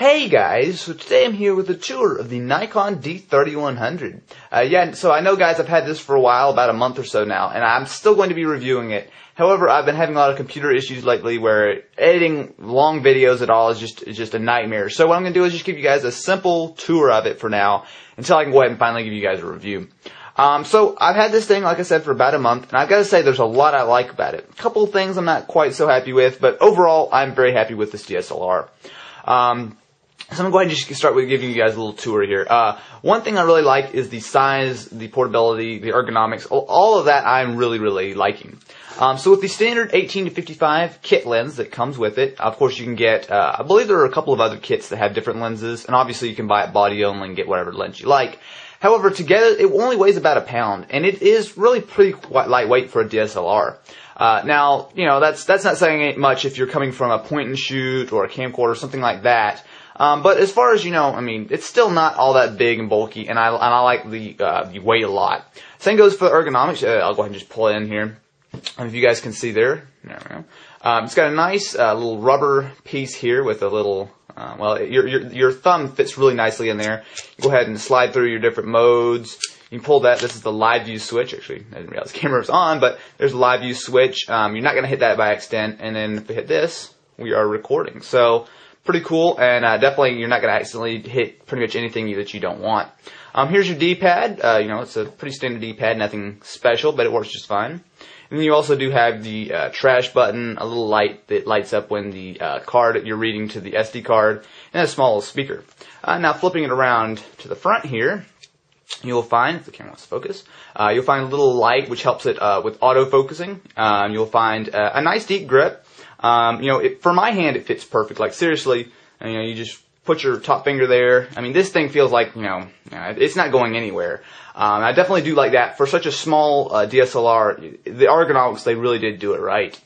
Hey guys, so today I'm here with a tour of the Nikon D3100. So I know guys, I've had this for a while, about a month or so now, and I'm still going to be reviewing it. However, I've been having a lot of computer issues lately where editing long videos at all is just a nightmare. So what I'm going to do is just give you guys a simple tour of it for now until I can go ahead and finally give you guys a review. So I've had this thing, like I said, for about a month, and I've got to say there's a lot I like about it. A couple of things I'm not quite so happy with, but overall I'm very happy with this DSLR. So I'm going to go ahead and just start with giving you guys a little tour here. One thing I really like is the size, the portability, the ergonomics, all of that I'm really liking. So with the standard 18 to 55 kit lens that comes with it, of course you can get, I believe there are a couple of other kits that have different lenses, and obviously you can buy it body only and get whatever lens you like. However, together it only weighs about a pound, and it is really pretty lightweight for a DSLR. Now, you know, that's not saying much if you're coming from a point and shoot or a camcorder or something like that. But as far as you know, I mean, it's still not all that big and bulky, and I like the weight a lot. Same goes for the ergonomics. I'll go ahead and just pull it in here. If you guys can see there we go. It's got a nice little rubber piece here with a little, your thumb fits really nicely in there. You go ahead and slide through your different modes. You can pull that. This is the live view switch. Actually, I didn't realize the camera was on, but there's a live view switch. You're not going to hit that by accident. And then if we hit this, we are recording. So pretty cool, and definitely you're not going to accidentally hit pretty much anything that you don't want. Here's your D-pad. You know, it's a pretty standard D-pad, nothing special, but it works just fine. And then you also do have the trash button, a little light that lights up when the card that you're reading to the SD card, and a small little speaker. Now flipping it around to the front here, you'll find, if the camera wants to focus, you'll find a little light which helps it with autofocusing. You'll find a nice deep grip. You know, for my hand it fits perfect. Like seriously, you know, you just put your top finger there. I mean, this thing feels like, you know, it's not going anywhere. I definitely do like that. For such a small DSLR, the ergonomics, they really did do it right.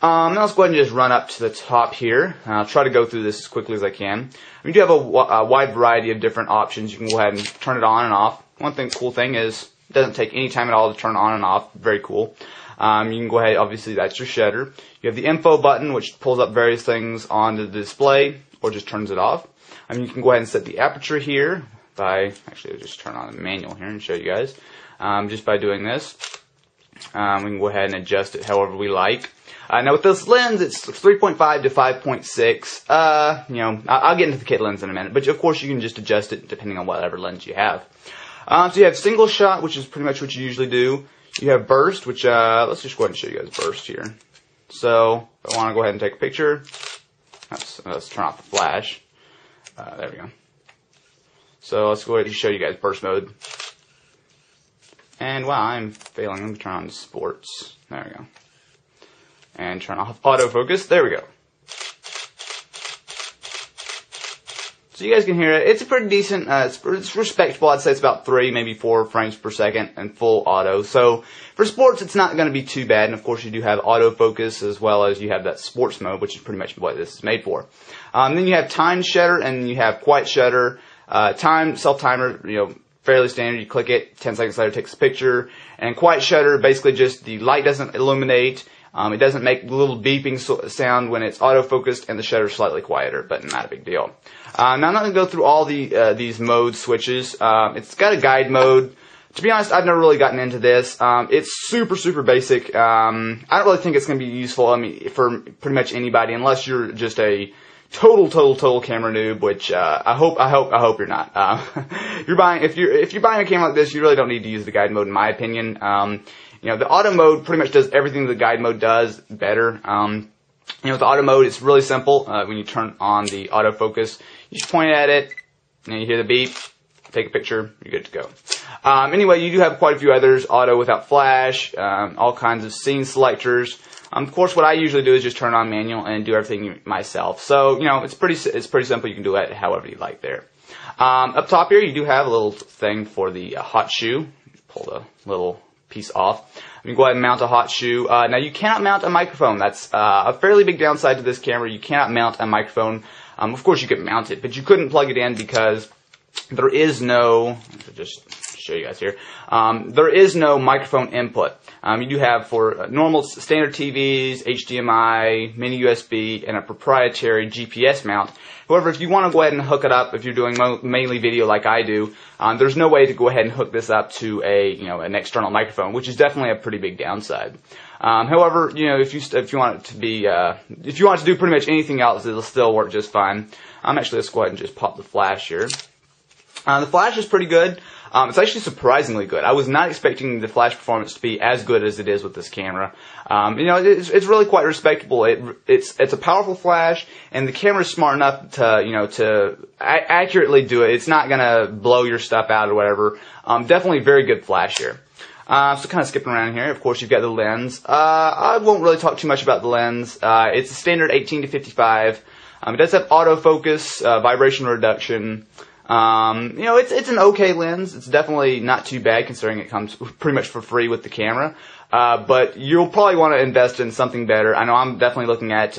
Now let's go ahead and just run up to the top here. I'll try to go through this as quickly as I can. We do have a wide variety of different options. You can go ahead and turn it on and off. Cool thing is, it doesn't take any time at all to turn on and off. Very cool. You can go ahead, obviously that's your shutter. You have the info button, which pulls up various things on the display, or just turns it off. You can go ahead and set the aperture here by, actually I'll just turn on the manual here and show you guys. Just by doing this. We can go ahead and adjust it however we like. Now with this lens, it's 3.5 to 5.6. You know, I'll get into the kit lens in a minute, but of course you can just adjust it depending on whatever lens you have. So you have single shot, which is pretty much what you usually do. You have burst, which, let's just go ahead and show you guys burst here. So, if I want to go ahead and take a picture, let's turn off the flash. There we go. So, let's go ahead and show you guys burst mode. And, wow, I'm failing. Let me turn on sports. There we go. And turn off autofocus. There we go. So you guys can hear it. It's a pretty decent, it's respectable. I'd say it's about 3, maybe 4 frames per second and full auto. So for sports, it's not going to be too bad. And of course, you do have autofocus as well as you have that sports mode, which is pretty much what this is made for. Then you have timed shutter and you have quiet shutter. Self-timer, you know, fairly standard. You click it, 10 seconds later it takes a picture. And quiet shutter, basically just the light doesn't illuminate. It doesn't make a little beeping sound when it's autofocused, and the shutter is slightly quieter, but not a big deal. Now I'm not going to go through all these mode switches. It's got a guide mode. To be honest, I've never really gotten into this. It's super basic. I don't really think it's going to be useful. I mean, for pretty much anybody, unless you're just a total camera noob, which I hope you're not. If you're buying a camera like this, you really don't need to use the guide mode, in my opinion. You know, the auto mode pretty much does everything the guide mode does better. You know, with the auto mode, it's really simple. When you turn on the autofocus, you just point at it, and you hear the beep, take a picture, you're good to go. Anyway, you do have quite a few others, auto without flash, all kinds of scene selectors. Of course, what I usually do is just turn on manual and do everything myself. So, you know, it's pretty simple. You can do it however you like there. Up top here, you do have a little thing for the hot shoe. Pull the little piece off. You can go ahead and mount a hot shoe. Now you cannot mount a microphone. That's a fairly big downside to this camera. You cannot mount a microphone. Of course you could mount it, but you couldn't plug it in because there is no, just show you guys here. There is no microphone input. You do have for normal standard TVs, HDMI, mini USB, and a proprietary GPS mount. However, if you want to go ahead and hook it up, if you're doing mainly video like I do, there's no way to go ahead and hook this up to an external microphone, which is definitely a pretty big downside. However, if you want it to be, if you want to do pretty much anything else, it'll still work just fine. Actually, let's go ahead and just pop the flash here. The flash is pretty good. It's actually surprisingly good. I was not expecting the flash performance to be as good as it is with this camera. It's really quite respectable. It's a powerful flash, and the camera's smart enough to accurately do it. It's not gonna blow your stuff out or whatever. Definitely very good flash here. So kind of skipping around here, of course you've got the lens. I won't really talk too much about the lens. It's a standard 18-55. It does have autofocus, vibration reduction. It's an okay lens. It's definitely not too bad considering it comes pretty much for free with the camera. But you'll probably want to invest in something better. I know I'm definitely looking at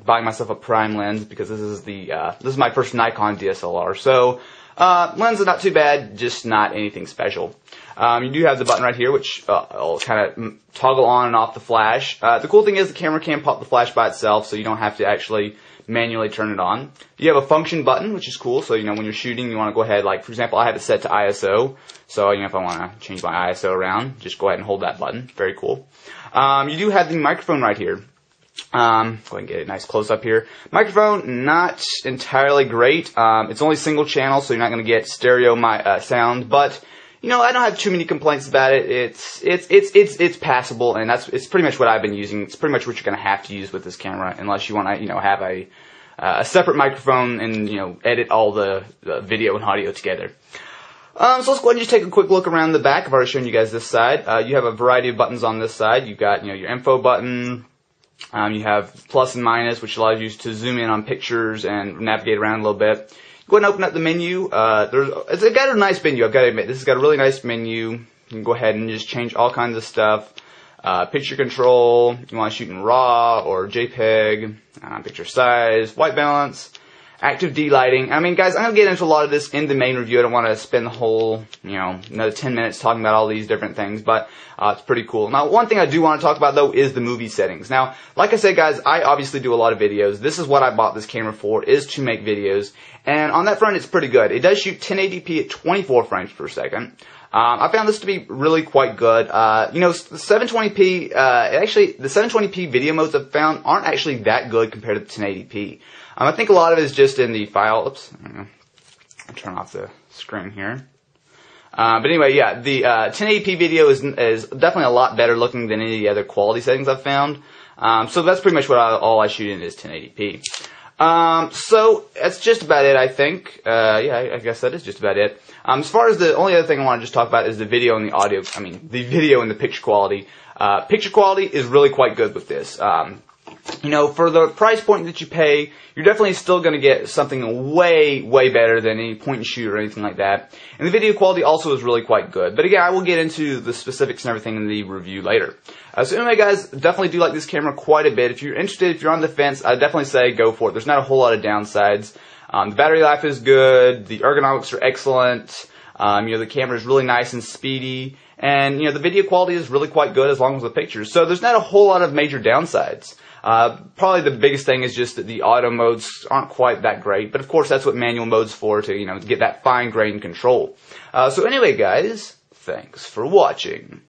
buying myself a prime lens because this is my first Nikon DSLR. So lens is not too bad, just not anything special. You do have the button right here, which will kind of toggle on and off the flash. The cool thing is the camera can pop the flash by itself, so you don't have to actually manually turn it on. You have a function button, which is cool. So when you're shooting, you want to go ahead, like for example, I have it set to ISO. So if I want to change my ISO around, just go ahead and hold that button. Very cool. You do have the microphone right here. Go ahead and get a nice close up here. Microphone, not entirely great. It's only single channel, so you're not going to get stereo sound, but I don't have too many complaints about it. It's passable, and it's pretty much what I've been using. It's pretty much what you're going to have to use with this camera, unless you want to have a separate microphone and edit all the video and audio together. So let's go ahead and just take a quick look around the back. I've already shown you guys this side. You have a variety of buttons on this side. You've got your info button. You have plus and minus, which allows you to zoom in on pictures and navigate around a little bit. Go ahead and open up the menu. It's got a nice menu, I've got to admit. This has got a really nice menu. You can go ahead and just change all kinds of stuff. Picture control, you want to shoot in RAW or JPEG, picture size, white balance, active D-lighting. I mean, guys, I'm going to get into a lot of this in the main review. I don't want to spend the whole, another 10 minutes talking about all these different things, but it's pretty cool. Now, one thing I do want to talk about, though, is the movie settings. Now, like I said, guys, I obviously do a lot of videos. This is what I bought this camera for, is to make videos. And on that front, it's pretty good. It does shoot 1080p at 24 frames per second. I found this to be really quite good. The 720p, actually, the 720p video modes I've found aren't actually that good compared to the 1080p. I think a lot of it is just in the file. Oops. I'll turn off the screen here. But anyway, yeah, the 1080p video is definitely a lot better looking than any of the other quality settings I've found. So that's pretty much what all I shoot in is 1080p. So that's just about it, I think. Yeah, I guess that is just about it. As far as the only other thing I want to just talk about is the video and the audio. I mean, the video and the picture quality. Picture quality is really quite good with this. For the price point that you pay, you're definitely still going to get something way, way better than any point and shoot or anything like that. And the video quality also is really quite good. But again, I will get into the specifics and everything in the review later. So anyway, guys, definitely do like this camera quite a bit. If you're interested, if you're on the fence, I'd definitely say go for it. There's not a whole lot of downsides. The battery life is good. The ergonomics are excellent. The camera is really nice and speedy. And, the video quality is really quite good as long as the pictures. So there's not a whole lot of major downsides. Probably the biggest thing is just that the auto modes aren't quite that great, but of course that's what manual mode's for, to get that fine-grained control. So anyway, guys, thanks for watching.